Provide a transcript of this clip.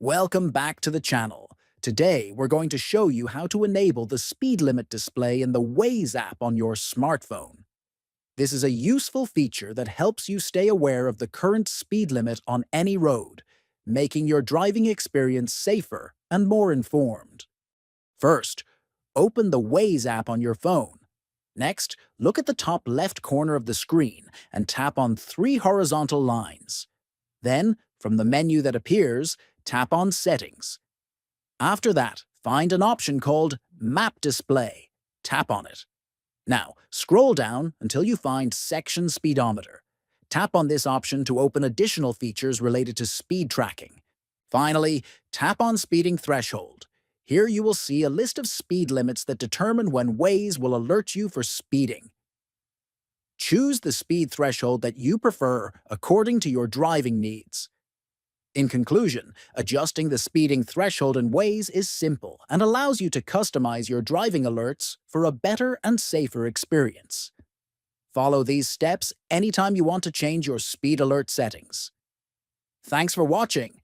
Welcome back to the channel. Today, we're going to show you how to enable the speed limit display in the Waze app on your smartphone. This is a useful feature that helps you stay aware of the current speed limit on any road, making your driving experience safer and more informed. First, open the Waze app on your phone. Next, look at the top left corner of the screen and tap on three horizontal lines. Then, from the menu that appears, tap on Settings. After that, find an option called Map Display. Tap on it. Now, scroll down until you find Section Speedometer. Tap on this option to open additional features related to speed tracking. Finally, tap on Speeding Threshold. Here you will see a list of speed limits that determine when Waze will alert you for speeding. Choose the speed threshold that you prefer according to your driving needs. In conclusion, adjusting the speeding threshold in Waze is simple and allows you to customize your driving alerts for a better and safer experience. Follow these steps anytime you want to change your speed alert settings. Thanks for watching.